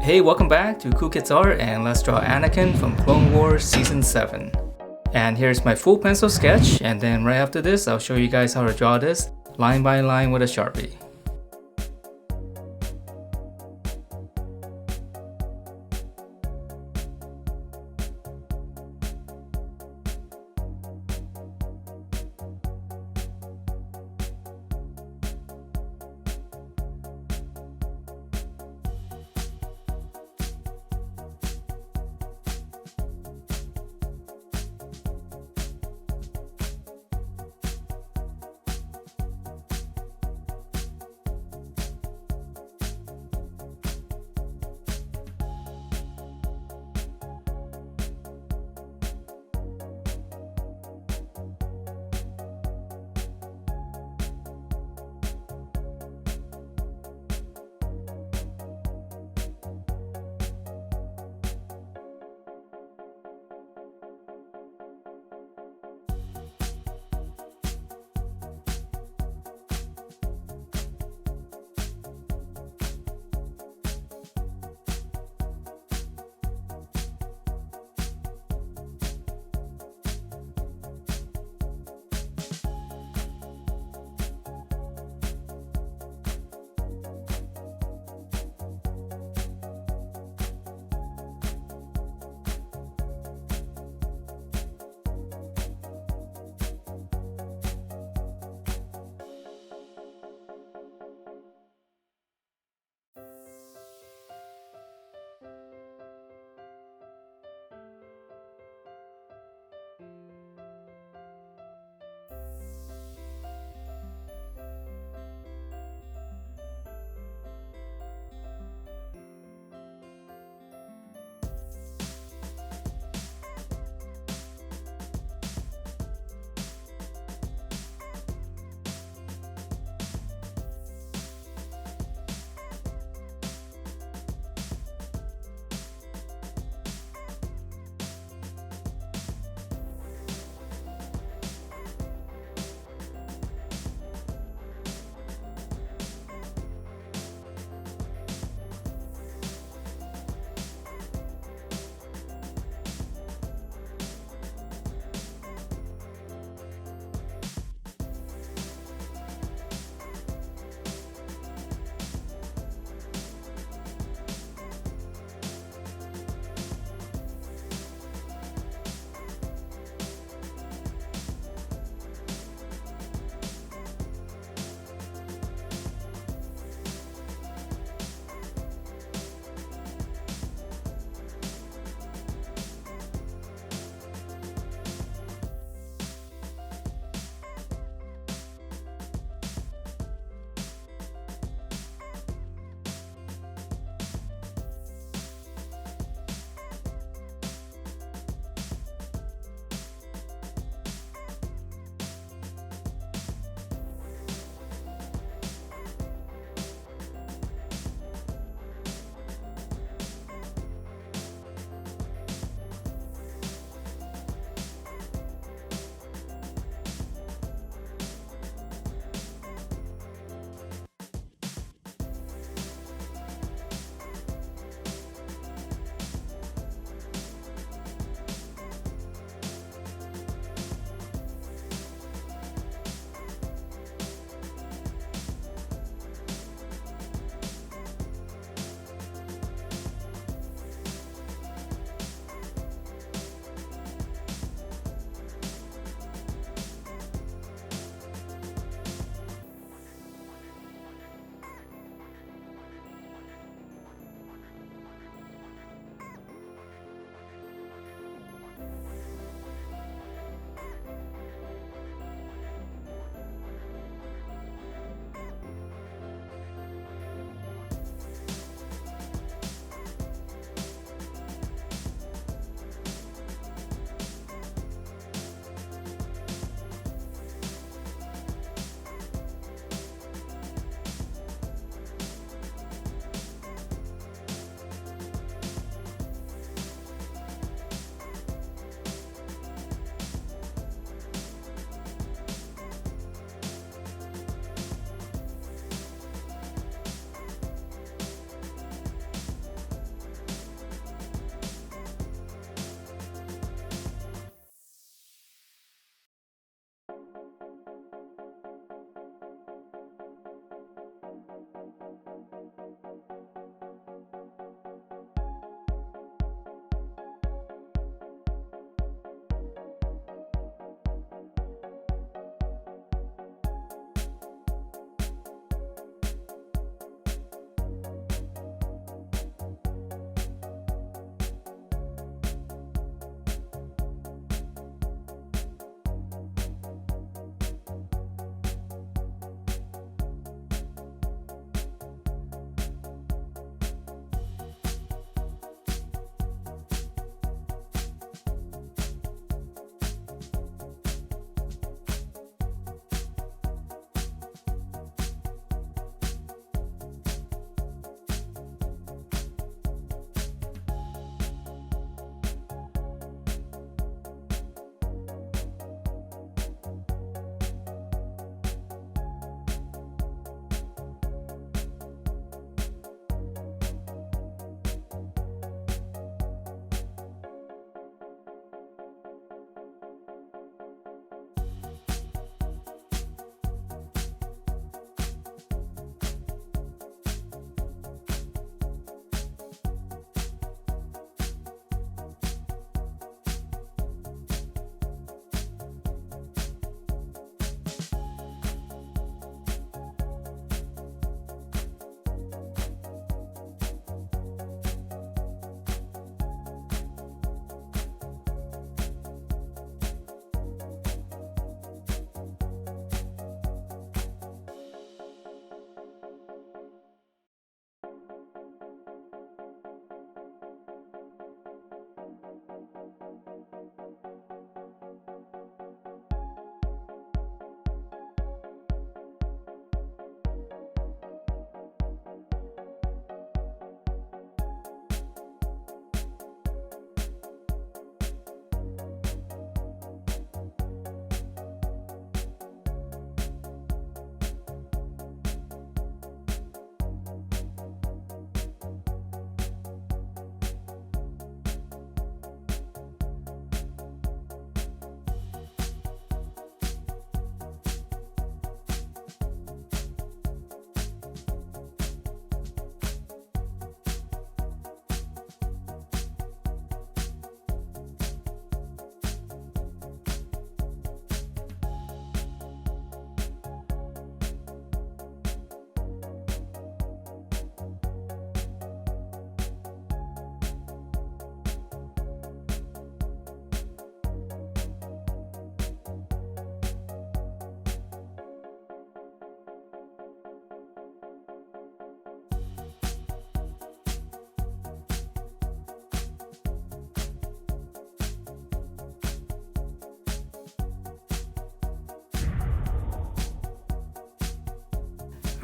Hey, welcome back to Cool Kids Art, and let's draw Anakin from Clone Wars Season 7. And here's my full pencil sketch, and then right after this I'll show you guys how to draw this line by line with a sharpie.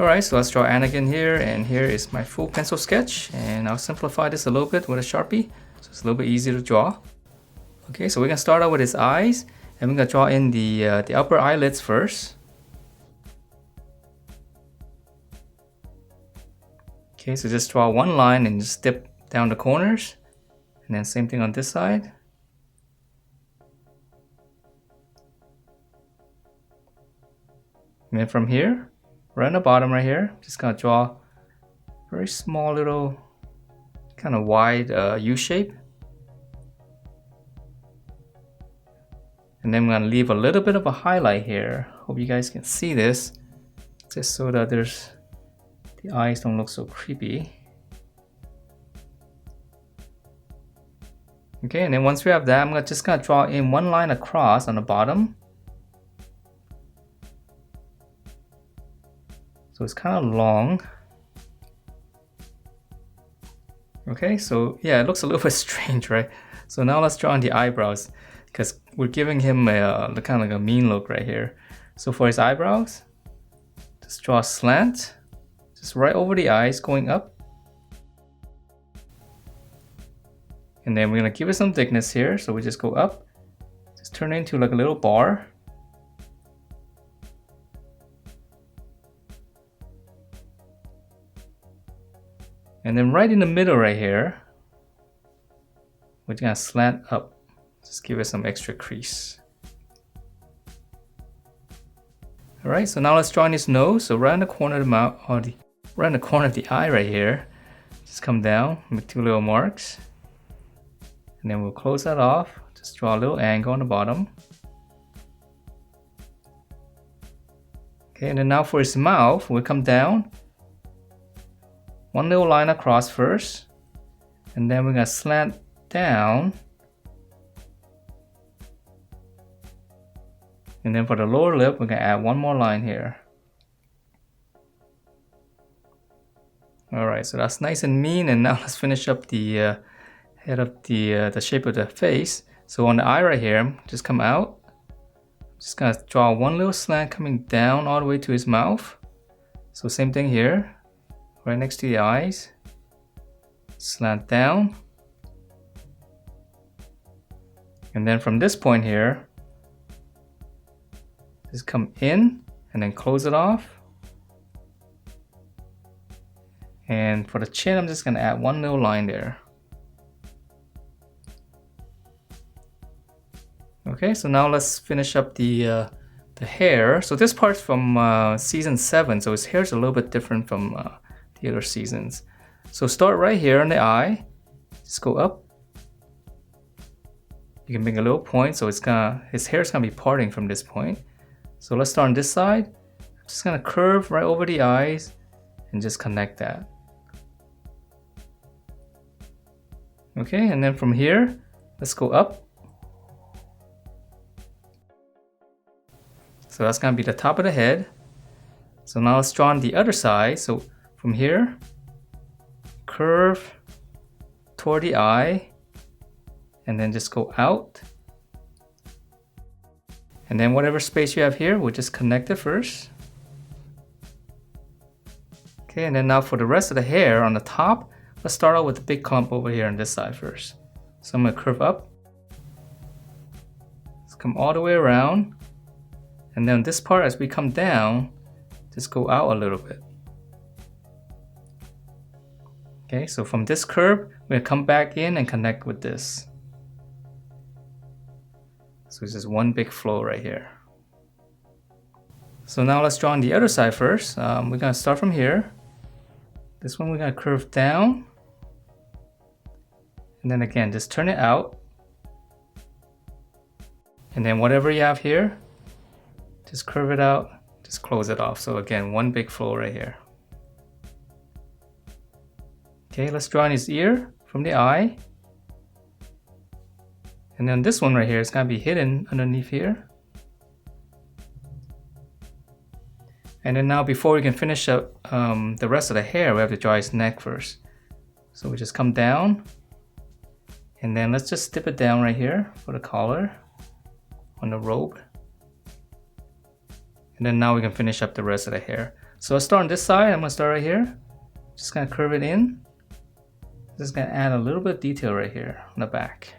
Alright, so let's draw Anakin here, and here is my full pencil sketch, and I'll simplify this a little bit with a sharpie so it's a little bit easier to draw. Okay, so we're gonna start out with his eyes, and we're gonna draw in the upper eyelids first. Okay, so just draw one line and just dip down the corners, and then same thing on this side. And then from here, right on the bottom right here, just gonna draw a very small little kind of wide U shape. And then I'm gonna leave a little bit of a highlight here. Hope you guys can see this, just so that the eyes don't look so creepy. Okay, and then once we have that, I'm just gonna draw in one line across on the bottom. So it's kind of long. Okay, so yeah, it looks a little bit strange, right? So now let's draw in the eyebrows, because we're giving him a kind of like a mean look right here. So for his eyebrows, just draw a slant, just right over the eyes going up. And then we're gonna give it some thickness here, so we just go up, just turn it into like a little bar. And then right in the middle right here, we're gonna slant up, just give it some extra crease. Alright, so now let's draw in his nose. So right in the corner of the mouth, or right in the corner of the eye right here, just come down, make two little marks. And then we'll close that off, just draw a little angle on the bottom. Okay, and then now for his mouth, we'll come down, one little line across first, and then we're gonna slant down. And then for the lower lip, we're gonna add one more line here. Alright, so that's nice and mean, and now let's finish up the head of the shape of the face. So on the eye right here, just come out. Just gonna draw one little slant coming down all the way to his mouth. So same thing here, right next to the eyes. Slant down. And then from this point here, just come in and then close it off. And for the chin, I'm just gonna add one little line there. Okay, so now let's finish up the hair. So this part's from season 7, so his hair's a little bit different from the other seasons. So start right here on the eye, just go up. You can make a little point, so his hair's gonna be parting from this point. So let's start on this side. I'm just gonna curve right over the eyes and just connect that. Okay, and then from here, let's go up. So that's gonna be the top of the head. So now let's draw on the other side. So from here, curve toward the eye, and then just go out. And then whatever space you have here, we'll just connect it first. Okay, and then now for the rest of the hair on the top, let's start out with the big clump over here on this side first. So I'm gonna curve up. Let's come all the way around. And then this part, as we come down, just go out a little bit. Okay, so from this curve, we're gonna come back in and connect with this. So it's just one big flow right here. So now let's draw on the other side first. We're gonna start from here. This one we're gonna curve down. And then again, just turn it out. And then whatever you have here, just curve it out, just close it off. So again, one big flow right here. Okay, let's draw in his ear from the eye. And then this one right here is gonna be hidden underneath here. And then now before we can finish up the rest of the hair, we have to draw his neck first. So we just come down, and then let's just dip it down right here for the collar on the robe. And then now we can finish up the rest of the hair. So I'll start on this side. I'm gonna start right here. Just gonna curve it in. Just gonna add a little bit of detail right here on the back.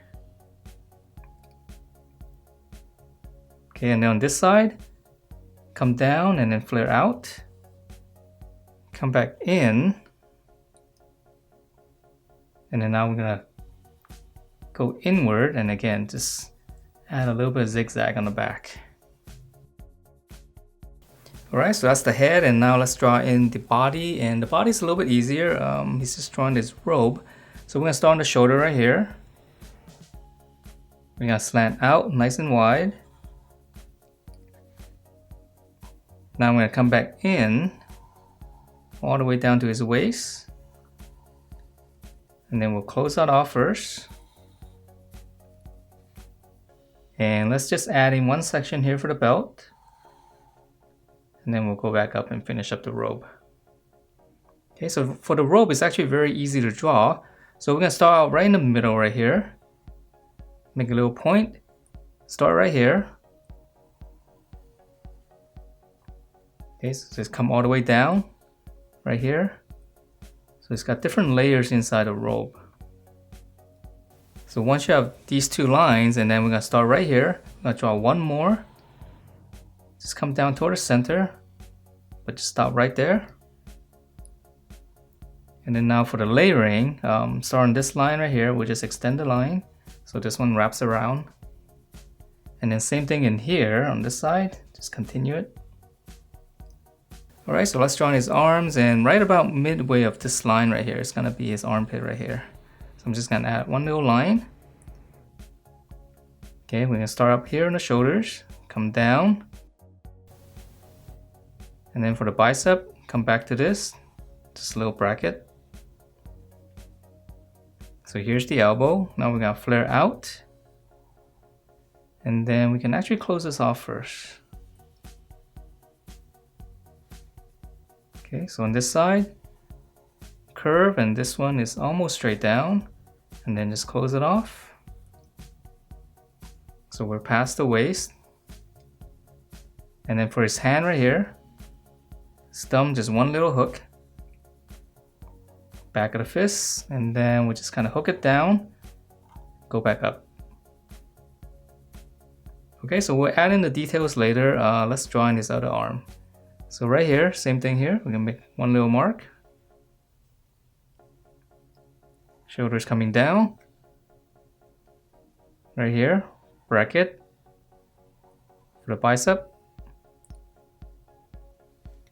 Okay, and then on this side, come down and then flare out. Come back in. And then now we're gonna go inward and again, just add a little bit of zigzag on the back. Alright, so that's the head, and now let's draw in the body, and the body's a little bit easier. He's just drawing this robe. So we're gonna start on the shoulder right here. We're gonna slant out nice and wide. Now I'm gonna come back in all the way down to his waist. And then we'll close that off first. And let's just add in one section here for the belt. And then we'll go back up and finish up the robe. Okay, so for the robe, it's actually very easy to draw. So we're gonna start out right in the middle right here. Make a little point. Start right here. Okay, so just come all the way down right here. So it's got different layers inside the robe. So once you have these two lines, and then we're gonna start right here. I'm gonna draw one more. Just come down toward the center, but just stop right there. And then now for the layering, start on this line right here, we'll just extend the line. So this one wraps around. And then same thing in here on this side, just continue it. Alright, so let's draw on his arms, and right about midway of this line right here, it's gonna be his armpit right here. So I'm just gonna add one little line. Okay, we're gonna start up here on the shoulders, come down. And then for the bicep, come back to this, just a little bracket. So here's the elbow. Now we're gonna flare out. And then we can actually close this off first. Okay, so on this side, curve, and this one is almost straight down. And then just close it off. So we're past the waist. And then for his hand right here, thumb, just one little hook. Back of the fist, and then we just kind of hook it down, go back up. Okay, so we'll add in the details later. Let's draw in his other arm. So right here, same thing here. We're gonna make one little mark. Shoulders coming down. Right here, bracket. For the bicep.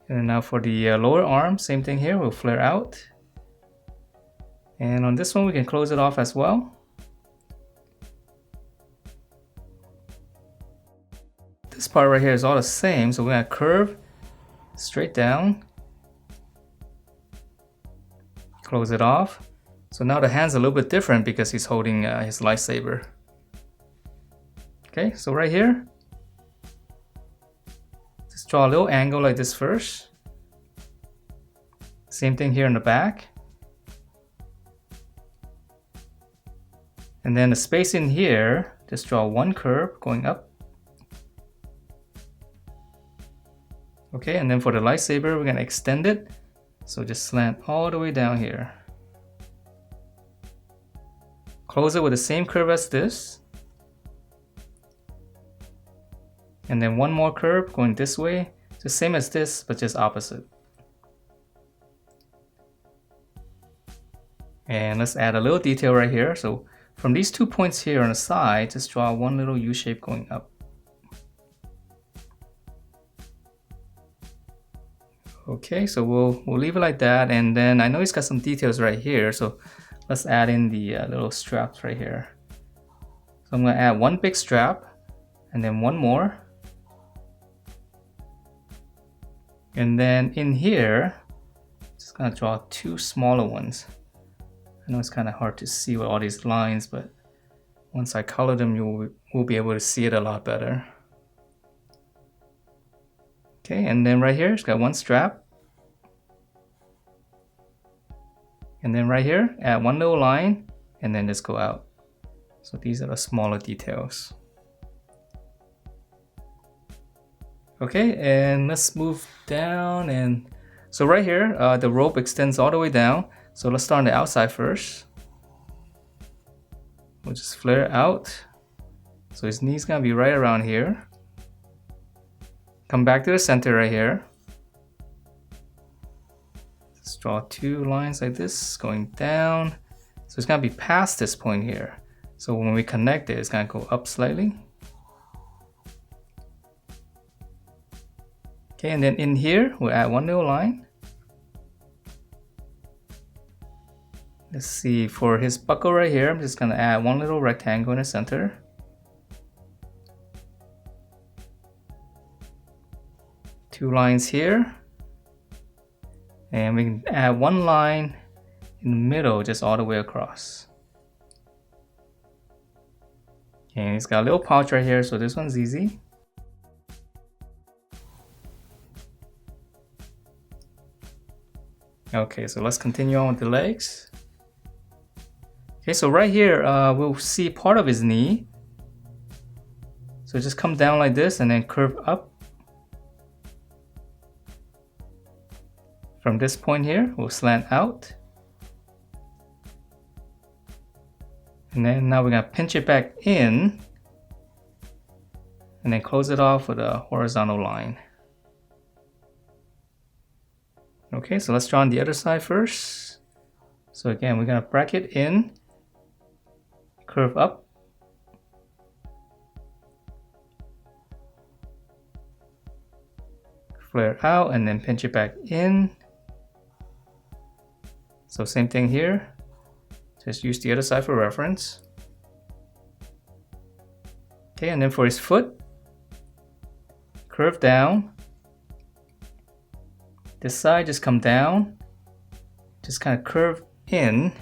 And now for the lower arm, same thing here, we'll flare out. And on this one, we can close it off as well. This part right here is all the same, so we're gonna curve straight down. Close it off. So now the hand's a little bit different because he's holding his lightsaber. Okay, so right here, just draw a little angle like this first. Same thing here in the back. And then the space in here, just draw one curve going up. Okay, and then for the lightsaber, we're gonna extend it. So just slant all the way down here. Close it with the same curve as this. And then one more curve going this way, just same as this, but just opposite. And let's add a little detail right here. So from these 2 points here on the side, just draw one little U shape going up. Okay, so we'll leave it like that, and then I know he's got some details right here, so let's add in the little straps right here. So I'm gonna add one big strap, and then one more. And then in here, just gonna draw two smaller ones. I know it's kind of hard to see with all these lines, but once I color them, we'll be able to see it a lot better. Okay, and then right here, it's got one strap. And then right here, add one little line, and then just go out. So these are the smaller details. Okay, and let's move down, and So right here, the rope extends all the way down. So let's start on the outside first. We'll just flare it out. So his knee's gonna be right around here. Come back to the center right here. Let's draw 2 lines like this going down. So it's gonna be past this point here. So when we connect it, it's gonna go up slightly. Okay, and then in here, we'll add 1 little line. Let's see, for his buckle right here, I'm just gonna add 1 little rectangle in the center. Two lines here. And we can add 1 line in the middle, just all the way across. And it's got a little pouch right here, so this one's easy. Okay, so let's continue on with the legs. Okay, so right here, we'll see part of his knee. So just come down like this and then curve up. From this point here, we'll slant out. And then now we're gonna pinch it back in. And then close it off with a horizontal line. Okay, so let's draw on the other side first. So again, we're gonna bracket in, curve up, flare out, and then pinch it back in. So same thing here, just use the other side for reference. Okay, and then for his foot, curve down. This side just come down, just kind of curve in,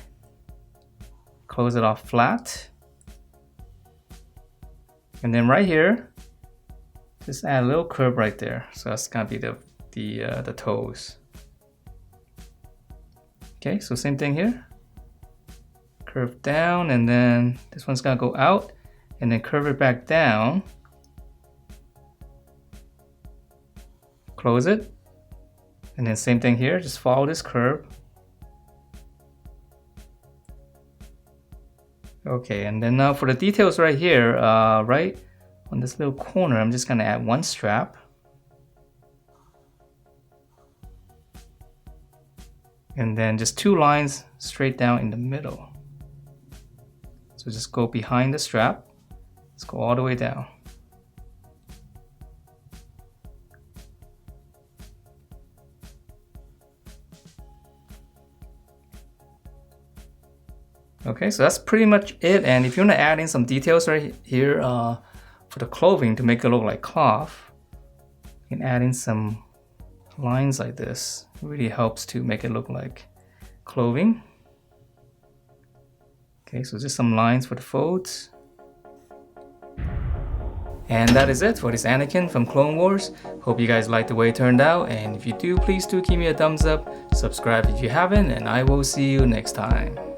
close it off flat. And then right here, just add a little curve right there. So that's gonna be the toes. Okay, so same thing here. Curve down, and then this one's gonna go out, and then curve it back down. Close it. And then same thing here, just follow this curve. Okay, and then now for the details right here, right on this little corner, I'm just gonna add 1 strap. And then just 2 lines straight down in the middle. So just go behind the strap. Let's go all the way down. Okay, so that's pretty much it. And if you want to add in some details right here for the clothing to make it look like cloth, you can add in some lines like this. It really helps to make it look like clothing. Okay, so just some lines for the folds. And that is it for this Anakin from Clone Wars. Hope you guys liked the way it turned out, and if you do, please do give me a thumbs up, subscribe if you haven't, and I will see you next time.